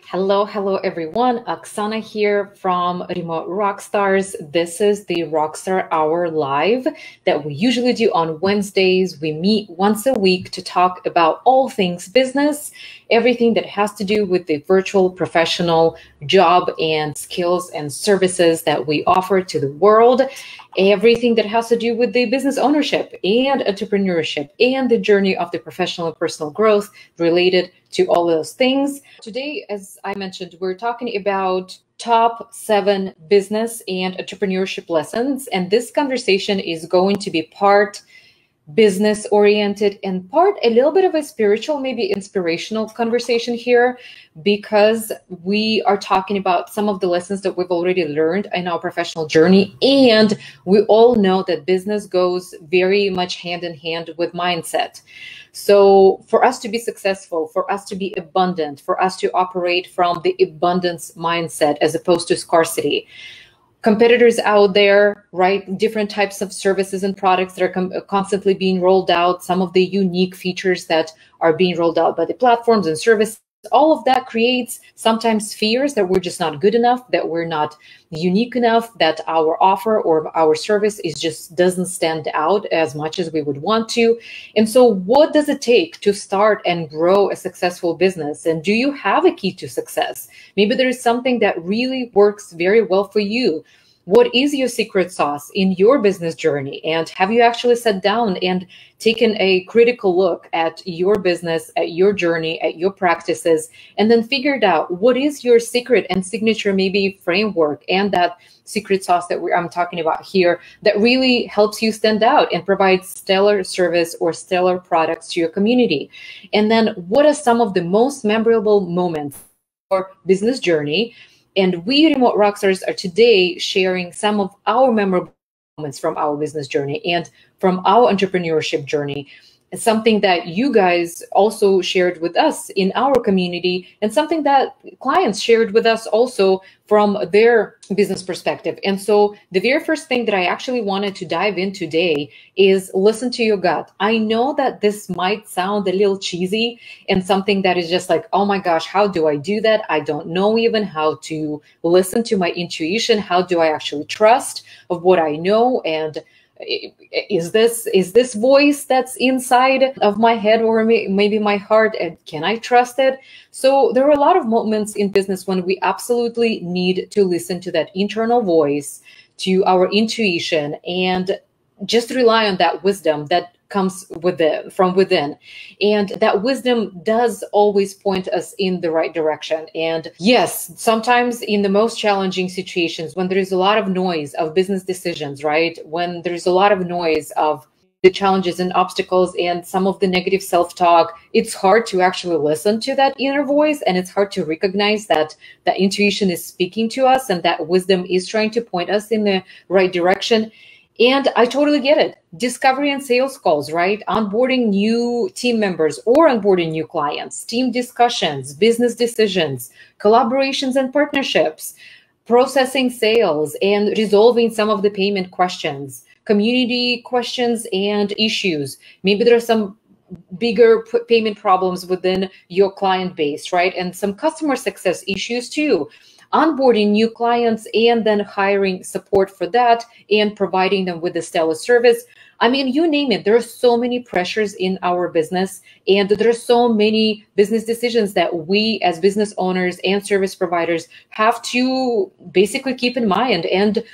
Hello everyone. Oksana here from Remote Rockstars. This is the Rockstar Hour Live that we usually do on Wednesdays. We meet once a week to talk about all things business, everything that has to do with the virtual professional job and skills and services that we offer to the world, everything that has to do with the business ownership and entrepreneurship and the journey of the professional and personal growth related to all those things. Today, as I mentioned, we're talking about top 7 business and entrepreneurship lessons. And this conversation is going to be part business oriented and part a little bit of a spiritual, maybe inspirational conversation here, because we are talking about some of the lessons that we've already learned in our professional journey. And we all know that business goes very much hand in hand with mindset. So for us to be successful, for us to be abundant, for us to operate from the abundance mindset as opposed to scarcity, competitors out there, right? Different types of services and products that are constantly being rolled out, some of the unique features that are being rolled out by the platforms and services. All of that creates sometimes fears that we're just not good enough, that we're not unique enough, that our offer or our service doesn't stand out as much as we would want to. And so what does it take to start and grow a successful business? And do you have a key to success? Maybe there is something that really works very well for you. What is your secret sauce in your business journey? And have you actually sat down and taken a critical look at your business, at your journey, at your practices, and then figured out what is your secret and signature maybe framework and that secret sauce that I'm talking about here that really helps you stand out and provide stellar service or stellar products to your community? And then what are some of the most memorable moments or business journey? And we Remote Rockstars are today sharing some of our memorable moments from our business journey and from our entrepreneurship journey. It's something that you guys also shared with us in our community and something that clients shared with us also from their business perspective. And so the very first thing that I actually wanted to dive in today is listen to your gut. I know that this might sound a little cheesy and something that is just like, oh my gosh, how do I do that? I don't know even how to listen to my intuition. How do I actually trust of what I know? And is this voice that's inside of my head or maybe my heart, and can I trust it? So there are a lot of moments in business when we absolutely need to listen to that internal voice, to our intuition, and just rely on that wisdom that comes from within. And that wisdom does always point us in the right direction. And yes, sometimes in the most challenging situations, when there is a lot of noise of business decisions, right? When there's a lot of noise of the challenges and obstacles and some of the negative self-talk, it's hard to actually listen to that inner voice, and it's hard to recognize that that intuition is speaking to us and that wisdom is trying to point us in the right direction. And I totally get it. Discovery and sales calls, right? Onboarding new team members or onboarding new clients, team discussions, business decisions, collaborations and partnerships, processing sales and resolving some of the payment questions, community questions and issues. Maybe there are some bigger payment problems within your client base, right? And some customer success issues too. Onboarding new clients and then hiring support for that and providing them with a stellar service. I mean, you name it. There are so many pressures in our business, and there are so many business decisions that we as business owners and service providers have to basically keep in mind and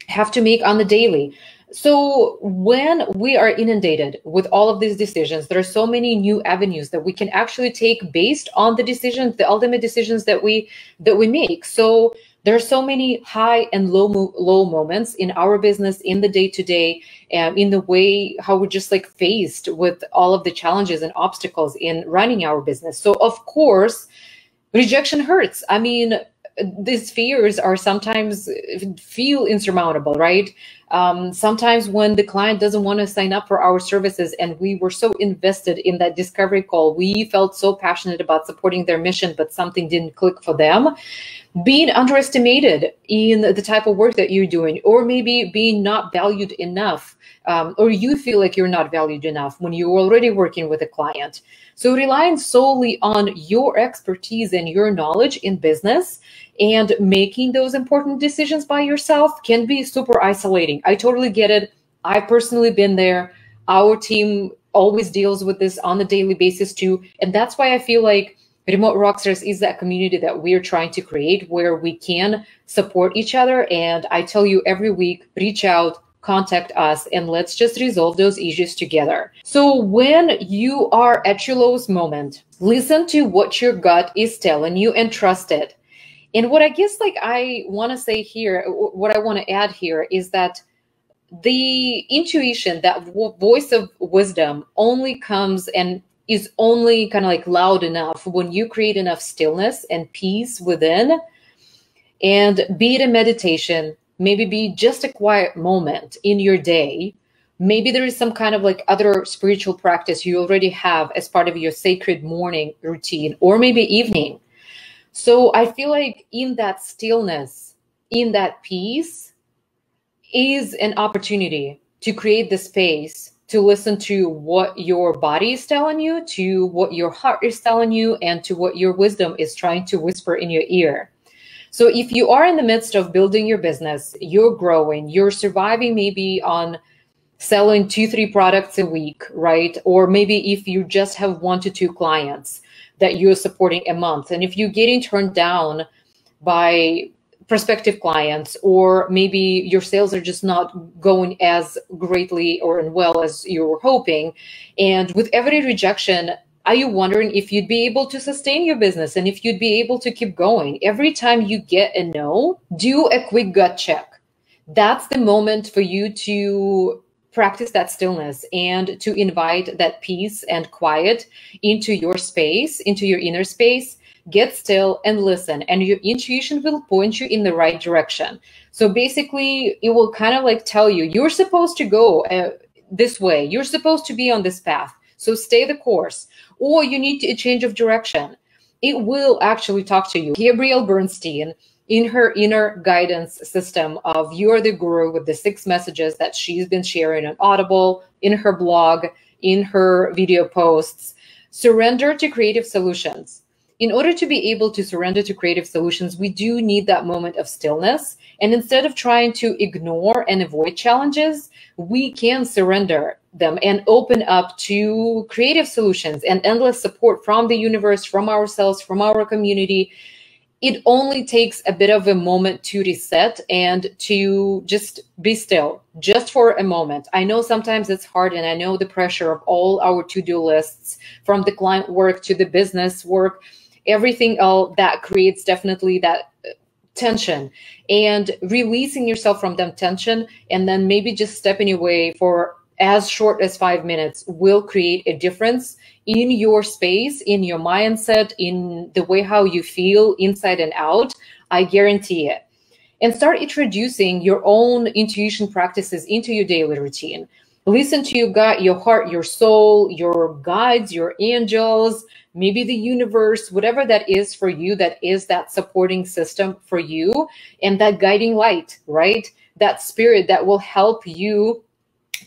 have to make on the daily. So when we are inundated with all of these decisions, there are so many new avenues that we can actually take based on the decisions, the ultimate decisions that we make. So there are so many high and low moments in our business, in the day-to-day, and in the way how we're just like faced with all of the challenges and obstacles in running our business. So of course, rejection hurts. I mean, these fears are sometimes feel insurmountable, right? Sometimes when the client doesn't want to sign up for our services and we were so invested in that discovery call, we felt so passionate about supporting their mission, but something didn't click for them. Being underestimated in the type of work that you're doing, or maybe being not valued enough, or you feel like you're not valued enough when you're already working with a client. So relying solely on your expertise and your knowledge in business and making those important decisions by yourself can be super isolating. I totally get it. I've personally been there. Our team always deals with this on a daily basis too. And that's why I feel like Remote Rockstars is that community that we're trying to create where we can support each other. And I tell you every week, reach out, contact us, and let's just resolve those issues together. So when you are at your lowest moment, listen to what your gut is telling you and trust it. And what I guess like I want to say here, what I want to add here is that the intuition, that voice of wisdom only comes and is only kind of like loud enough when you create enough stillness and peace within. And be it a meditation, maybe be just a quiet moment in your day. Maybe there is some kind of like other spiritual practice you already have as part of your sacred morning routine, or maybe evening. So I feel like in that stillness, in that peace, is an opportunity to create the space to listen to what your body is telling you, to what your heart is telling you, and to what your wisdom is trying to whisper in your ear. So if you are in the midst of building your business, you're growing, you're surviving maybe on selling 2-3 products a week, right? Or maybe if you just have 1 to 2 clients that you're supporting a month, and if you're getting turned down by prospective clients, or maybe your sales are just not going as greatly or well as you were hoping, and with every rejection, are you wondering if you'd be able to sustain your business and if you'd be able to keep going? Every time you get a no, do a quick gut check. That's the moment for you to practice that stillness and to invite that peace and quiet into your space, into your inner space. Get still and listen, and your intuition will point you in the right direction. So basically, it will kind of like tell you, you're supposed to go this way. You're supposed to be on this path. So stay the course, or you need a change of direction. It will actually talk to you. Gabrielle Bernstein, in her inner guidance system of You Are the Guru, with the 6 messages that she's been sharing on Audible, in her blog, in her video posts, surrender to creative solutions. In order to be able to surrender to creative solutions, we do need that moment of stillness. And instead of trying to ignore and avoid challenges, we can surrender them and open up to creative solutions and endless support from the universe, from ourselves, from our community. It only takes a bit of a moment to reset and to just be still, just for a moment. I know sometimes it's hard, and I know the pressure of all our to-do lists, from the client work to the business work, everything else that creates definitely that tension, and releasing yourself from that tension and then maybe just stepping away for as short as 5 minutes will create a difference in your space, in your mindset, in the way how you feel inside and out. I guarantee it. And start introducing your own intuition practices into your daily routine. Listen to your gut, your heart, your soul, your guides, your angels, maybe the universe, whatever that is for you, that is that supporting system for you, and that guiding light, right? That spirit that will help you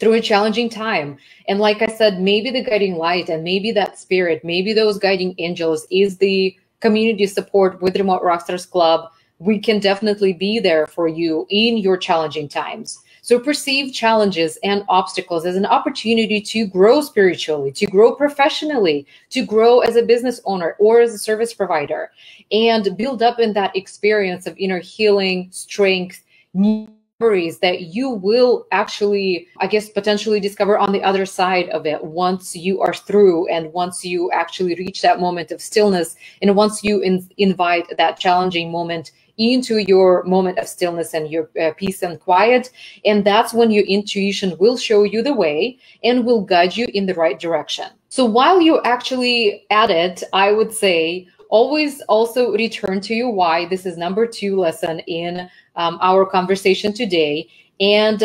through a challenging time. And like I said, maybe the guiding light and maybe that spirit, maybe those guiding angels is the community support with Remote Rockstars Club. We can definitely be there for you in your challenging times. So perceive challenges and obstacles as an opportunity to grow spiritually, to grow professionally, to grow as a business owner or as a service provider, and build up in that experience of inner healing, strength, memories that you will actually, I guess, potentially discover on the other side of it once you are through, and once you actually reach that moment of stillness, and once you invite that challenging moment into your moment of stillness and your peace and quiet. And that's when your intuition will show you the way and will guide you in the right direction. So while you're actually at it, I would say always also return to your why. This is number 2 lesson in our conversation today. And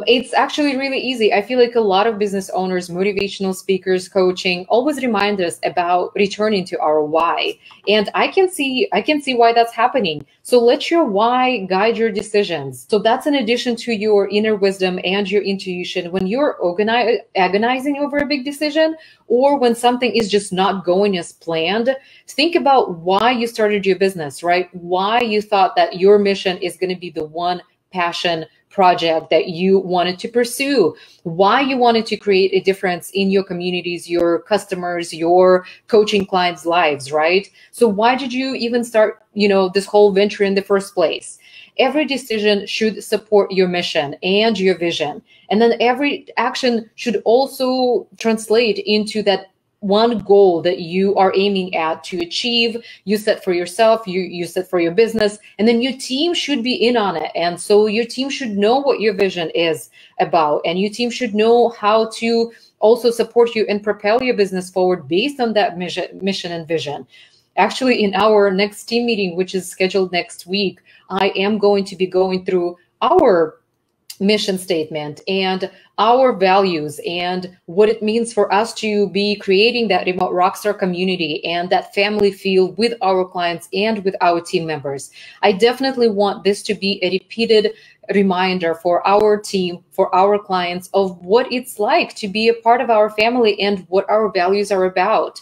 it's actually really easy. I feel like a lot of business owners, motivational speakers, coaching always remind us about returning to our why. And I can see why that's happening. So let your why guide your decisions. So that's in addition to your inner wisdom and your intuition. When you're agonizing over a big decision, or when something is just not going as planned, think about why you started your business, right? Why you thought that your mission is going to be the one passion project that you wanted to pursue, why you wanted to create a difference in your communities, your customers, your coaching clients' lives, right? So why did you even start, this whole venture in the first place? Every decision should support your mission and your vision. And then every action should also translate into that one goal that you are aiming at to achieve, you set for yourself, you set for your business, and then your team should be in on it. And so your team should know what your vision is about, and your team should know how to also support you and propel your business forward based on that mission and vision. Actually, in our next team meeting, which is scheduled next week, I am going to be going through our mission statement and our values and what it means for us to be creating that remote rockstar community and that family feel with our clients and with our team members. I definitely want this to be a repeated reminder for our team, for our clients, of what it's like to be a part of our family and what our values are about.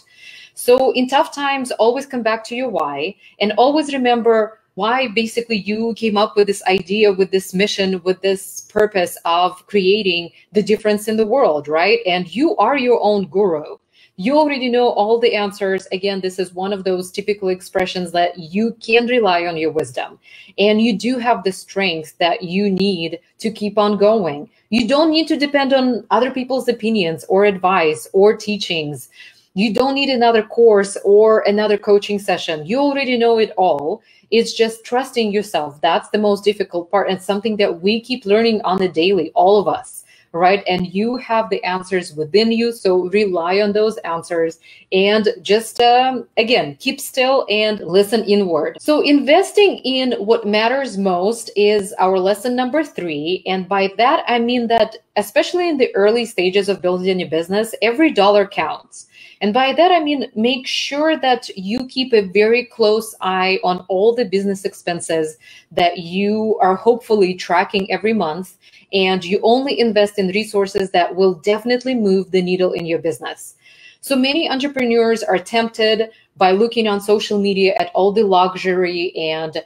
So in tough times, always come back to your why, and always remember why basically you came up with this idea, with this mission, with this purpose of creating the difference in the world, right? And you are your own guru. You already know all the answers. Again, this is one of those typical expressions that you can rely on your wisdom. And you do have the strength that you need to keep on going. You don't need to depend on other people's opinions or advice or teachings. You don't need another course or another coaching session. You already know it all. It's just trusting yourself. That's the most difficult part, and something that we keep learning on the daily, all of us, right? And you have the answers within you, so rely on those answers and just, again, keep still and listen inward. So investing in what matters most is our lesson number 3. And by that, I mean that especially in the early stages of building a business, every dollar counts. And by that, I mean, make sure that you keep a very close eye on all the business expenses that you are hopefully tracking every month. And you only invest in resources that will definitely move the needle in your business. So many entrepreneurs are tempted by looking on social media at all the luxury and,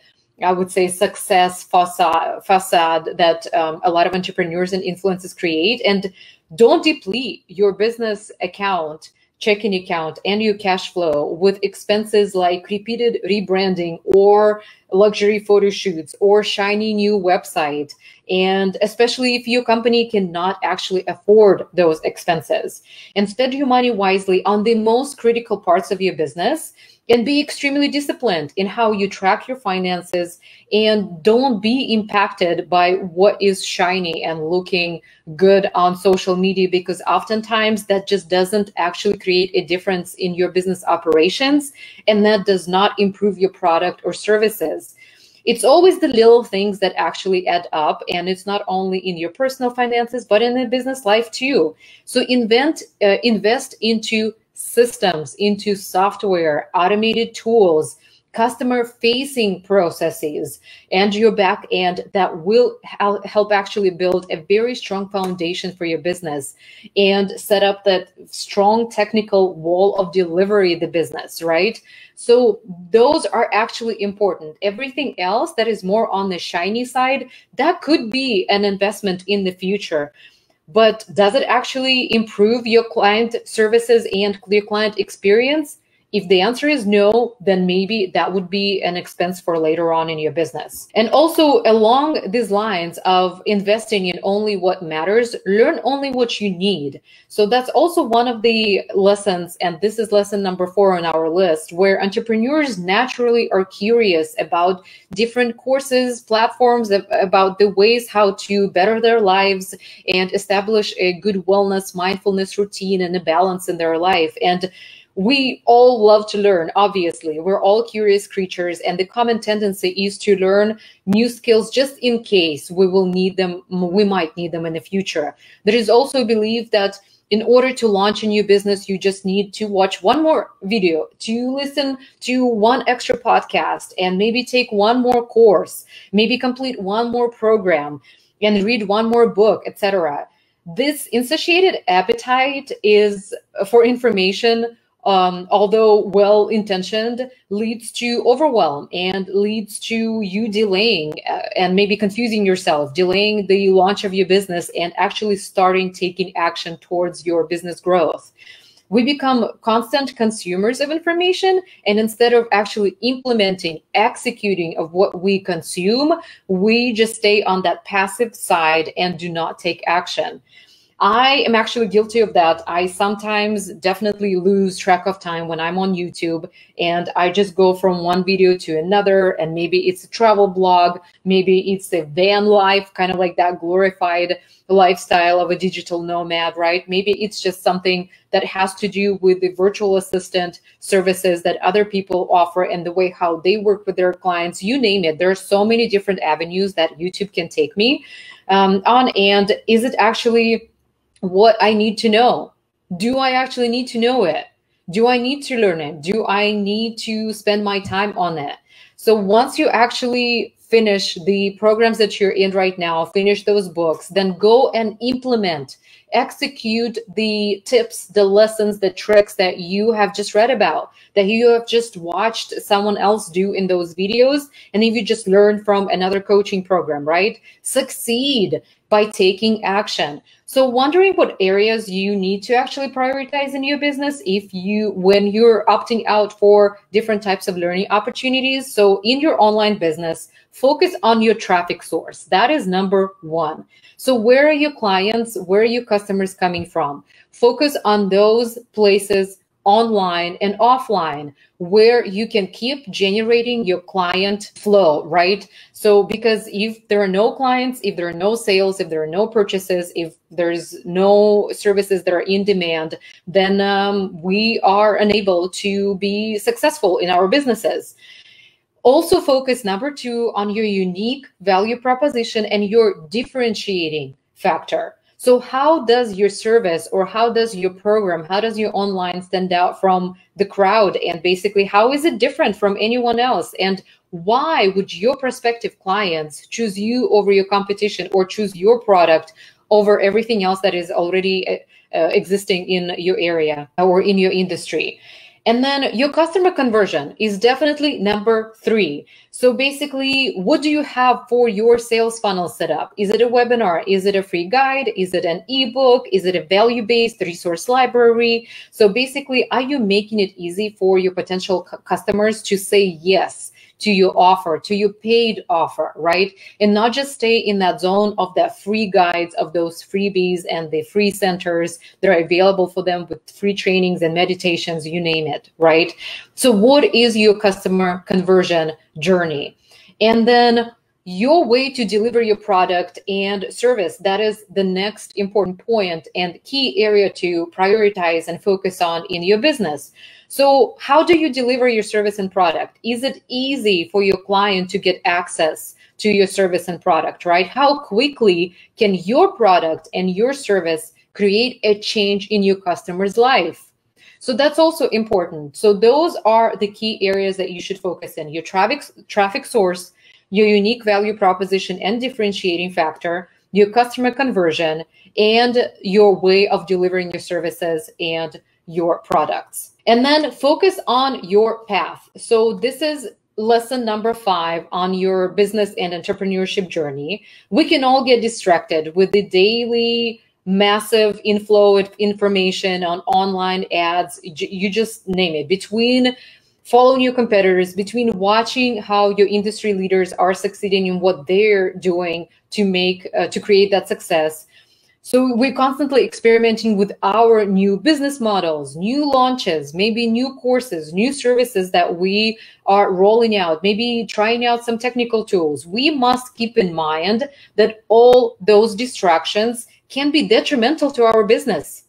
I would say, success facade that a lot of entrepreneurs and influencers create. And don't deplete your business account, checking account, and your cash flow with expenses like repeated rebranding or luxury photo shoots or shiny new website. And especially if your company cannot actually afford those expenses. And spend your money wisely on the most critical parts of your business, and be extremely disciplined in how you track your finances, and don't be impacted by what is shiny and looking good on social media, because oftentimes that just doesn't actually create a difference in your business operations, and that does not improve your product or services. It's always the little things that actually add up, and it's not only in your personal finances, but in the business life too. So invest into systems, into software, automated tools, customer-facing processes, and your back end that will help actually build a very strong foundation for your business and set up that strong technical wall of delivery, the business, right? So those are actually important. Everything else that is more on the shiny side, that could be an investment in the future. But does it actually improve your client services and your client experience? If the answer is no, then maybe that would be an expense for later on in your business. And also along these lines of investing in only what matters, learn only what you need. So that's also one of the lessons, and this is lesson number 4 on our list, where entrepreneurs naturally are curious about different courses, platforms, about the ways how to better their lives and establish a good wellness, mindfulness routine and a balance in their life. And We all love to learn, obviously. We're all curious creatures, and the common tendency is to learn new skills just in case we will need them, we might need them in the future. There is also a belief that in order to launch a new business, you just need to watch one more video, to listen to one extra podcast, and maybe take one more course, maybe complete one more program, and read one more book, etc. This insatiated appetite is for information, although well-intentioned, leads to overwhelm and leads to you delaying and maybe confusing yourself, delaying the launch of your business and actually starting taking action towards your business growth. We become constant consumers of information, and instead of actually implementing, executing of what we consume, we just stay on that passive side and do not take action. I am actually guilty of that. I sometimes definitely lose track of time when I'm on YouTube, and I just go from one video to another, and maybe it's a travel blog, maybe it's a van life, kind of like that glorified lifestyle of a digital nomad, right? Maybe it's just something that has to do with the virtual assistant services that other people offer and the way how they work with their clients, you name it. There are so many different avenues that YouTube can take me on. And is it actually what I need to know? Do I actually need to know it? Do I need to learn it? Do I need to spend my time on it? So once you actually finish the programs that you're in right now, finish those books, then go and implement, execute the tips, the lessons, the tricks that you have just read about, that you have just watched someone else do in those videos. And if you just learn from another coaching program, right? Succeed by taking action. So wondering what areas you need to actually prioritize in your business when you're opting out for different types of learning opportunities. So in your online business, focus on your traffic source. That is number one. So where are your clients? Where are your customers coming from? Focus on those places online and offline where you can keep generating your client flow, right? So because if there are no clients, if there are no sales, if there are no purchases, if there's no services that are in demand, then we are unable to be successful in our businesses. Also focus, number two, on your unique value proposition and your differentiating factor. So how does your service, or how does your program, how does your online stand out from the crowd? And basically, how is it different from anyone else? And why would your prospective clients choose you over your competition, or choose your product over everything else that is already existing in your area or in your industry? And then your customer conversion is definitely number three. So basically, what do you have for your sales funnel set up? Is it a webinar? Is it a free guide? Is it an ebook? Is it a value-based resource library? So basically, are you making it easy for your potential customers to say yes to your offer, to your paid offer, right? And not just stay in that zone of that free guides, of those freebies and the free centers that are available for them with free trainings and meditations, you name it, right? So what is your customer conversion journey? And then your way to deliver your product and service. That is the next important point and key area to prioritize and focus on in your business. So how do you deliver your service and product? Is it easy for your client to get access to your service and product, right? How quickly can your product and your service create a change in your customer's life? So that's also important. So those are the key areas that you should focus in: your traffic source, your unique value proposition and differentiating factor, your customer conversion, and your way of delivering your services and your products. And then focus on your path. So this is lesson number 5 on your business and entrepreneurship journey. We can all get distracted with the daily massive inflow of information on online ads. You just name it. Between following your competitors, between watching how your industry leaders are succeeding in what they're doing to create that success. So we're constantly experimenting with our new business models, new launches, maybe new courses, new services that we are rolling out, maybe trying out some technical tools. We must keep in mind that all those distractions can be detrimental to our business.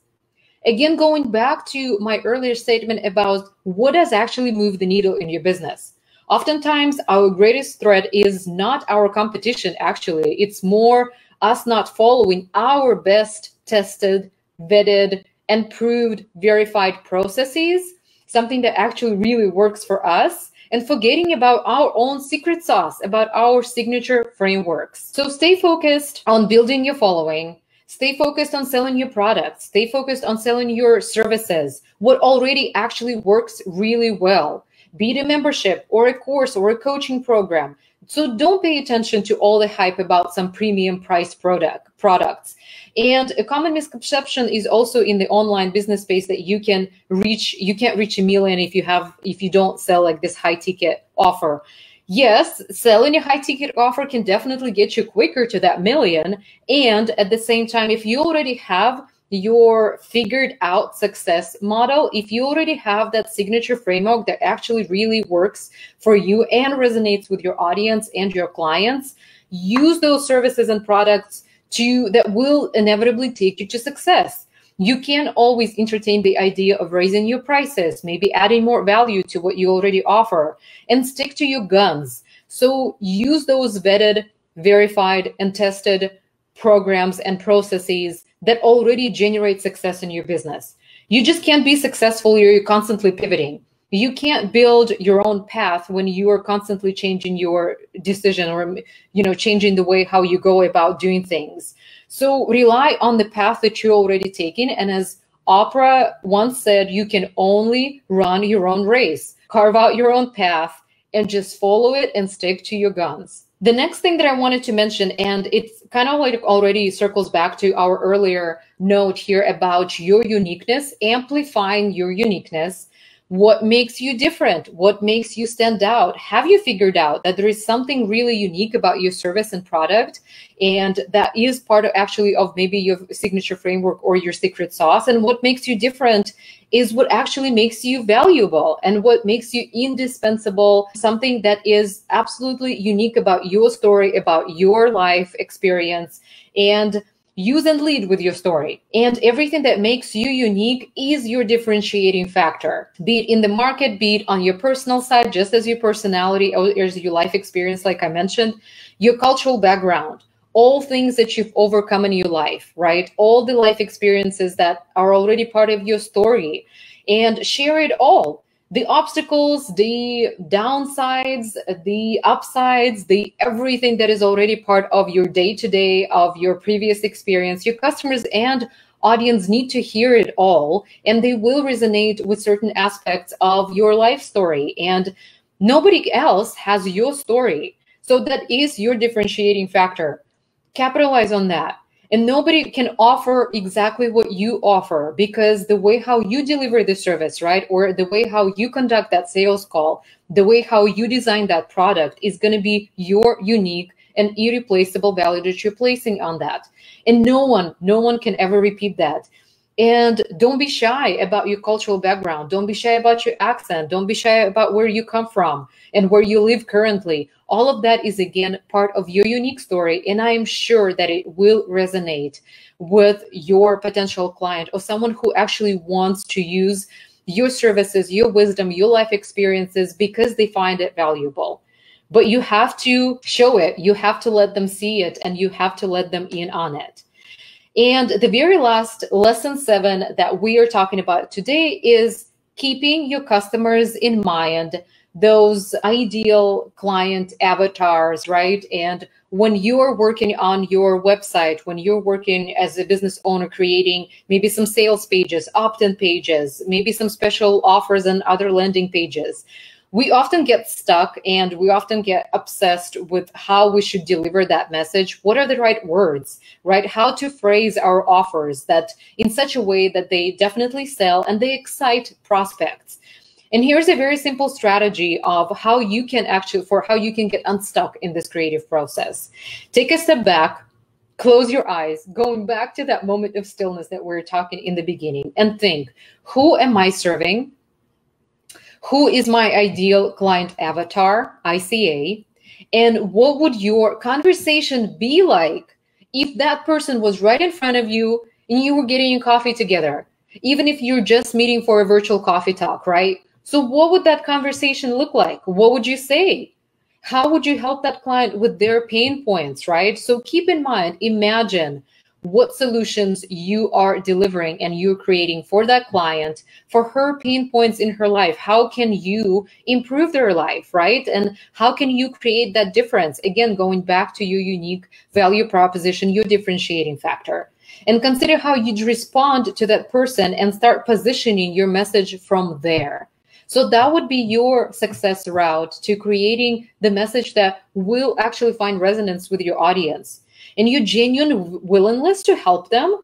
Again, going back to my earlier statement about what does actually move the needle in your business. Oftentimes, our greatest threat is not our competition, actually. It's more us not following our best tested, vetted, and proved verified processes, something that actually really works for us, and forgetting about our own secret sauce, about our signature frameworks. So stay focused on building your following. Stay focused on selling your products. Stay focused on selling your services, what already actually works really well, be it a membership or a course or a coaching program. So don't pay attention to all the hype about some premium price products. And a common misconception is also in the online business space that you can't reach $1 million if you don't sell like this high ticket offer. Yes, selling a high ticket offer can definitely get you quicker to that $1 million. And at the same time, if you already have your figured out success model, if you already have that signature framework that actually really works for you and resonates with your audience and your clients, use those services and products that will inevitably take you to success. You can always entertain the idea of raising your prices, maybe adding more value to what you already offer, and stick to your guns. So use those vetted, verified, and tested programs and processes that already generate success in your business. You just can't be successful if you're constantly pivoting. You can't build your own path when you are constantly changing your decision or changing the way how you go about doing things. So rely on the path that you're already taking. And as Oprah once said, you can only run your own race. Carve out your own path and just follow it and stick to your guns. The next thing that I wanted to mention, and it's kind of like already circles back to our earlier note here about your uniqueness, amplifying your uniqueness. What makes you different? What makes you stand out? Have you figured out that there is something really unique about your service and product? And that is part of maybe your signature framework or your secret sauce. And what makes you different is what actually makes you valuable and what makes you indispensable, something that is absolutely unique about your story, about your life experience, and use and lead with your story. And everything that makes you unique is your differentiating factor, be it in the market, be it on your personal side, just as your personality or as your life experience, like I mentioned, your cultural background, all things that you've overcome in your life, right? All the life experiences that are already part of your story, and share it all. The obstacles, the downsides, the upsides, the everything that is already part of your day-to-day, of your previous experience. Your customers and audience need to hear it all, and they will resonate with certain aspects of your life story. And nobody else has your story. So that is your differentiating factor. Capitalize on that. And nobody can offer exactly what you offer, because the way how you deliver the service, right? Or the way how you conduct that sales call, the way how you design that product is going to be your unique and irreplaceable value that you're placing on that. And no one can ever repeat that. And don't be shy about your cultural background. Don't be shy about your accent. Don't be shy about where you come from and where you live currently. All of that is, again, part of your unique story. And I am sure that it will resonate with your potential client or someone who actually wants to use your services, your wisdom, your life experiences because they find it valuable. But you have to show it. You have to let them see it, and you have to let them in on it. And the very last lesson 7 that we are talking about today is keeping your customers in mind, those ideal client avatars, right? And when you are working on your website, when you're working as a business owner, creating maybe some sales pages, opt-in pages, maybe some special offers and other landing pages, we often get stuck and we often get obsessed with how we should deliver that message. What are the right words, right? How to phrase our offers that in such a way that they definitely sell and they excite prospects. And here's a very simple strategy of how you can get unstuck in this creative process. Take a step back, close your eyes, going back to that moment of stillness that we were talking in the beginning, and think, who am I serving? Who is my ideal client avatar, ICA? And what would your conversation be like if that person was right in front of you and you were getting your coffee together? even if you're just meeting for a virtual coffee talk, right? So what would that conversation look like? What would you say? How would you help that client with their pain points, right? So keep in mind, imagine what solutions you are delivering and you're creating for that client, for her pain points in her life. How can you improve their life, right? And how can you create that difference? Again, going back to your unique value proposition, your differentiating factor. And consider how you'd respond to that person and start positioning your message from there. So that would be your success route to creating the message that will actually find resonance with your audience. And your genuine willingness to help them,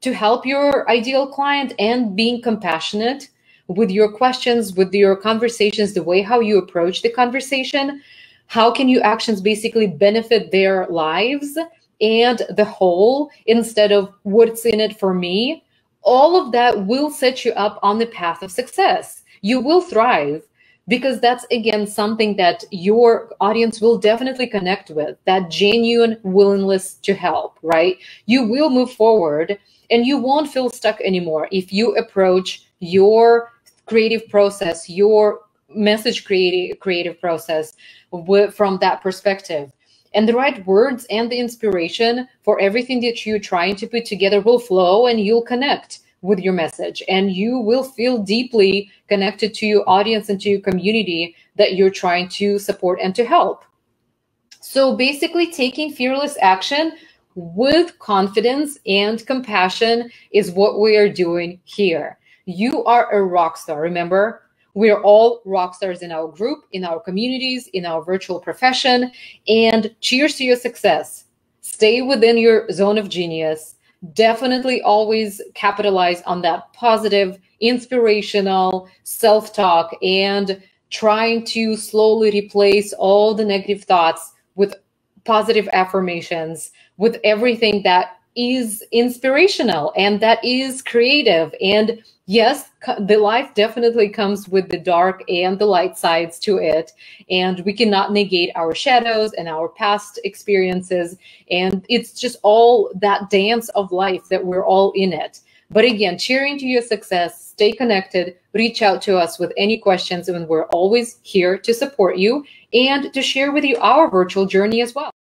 to help your ideal client, and being compassionate with your questions, with your conversations, the way how you approach the conversation. How can your actions basically benefit their lives and the whole instead of what's in it for me? All of that will set you up on the path of success. You will thrive because that's, again, something that your audience will definitely connect with, that genuine willingness to help, right? You will move forward and you won't feel stuck anymore if you approach your creative process, your message creative process from that perspective. And the right words and the inspiration for everything that you're trying to put together will flow, and you'll connect with your message, and you will feel deeply connected to your audience and to your community that you're trying to support and to help. So basically, taking fearless action with confidence and compassion is what we are doing here. You are a rock star. Remember, we're all rock stars in our group, in our communities, in our virtual profession. And cheers to your success. Stay within your zone of genius. Definitely always capitalize on that positive, inspirational self-talk and trying to slowly replace all the negative thoughts with positive affirmations, with everything that is inspirational and that is creative. And yes, the life definitely comes with the dark and the light sides to it. And we cannot negate our shadows and our past experiences. And it's just all that dance of life that we're all in it. But again, cheering to your success, stay connected, reach out to us with any questions, and we're always here to support you and to share with you our virtual journey as well.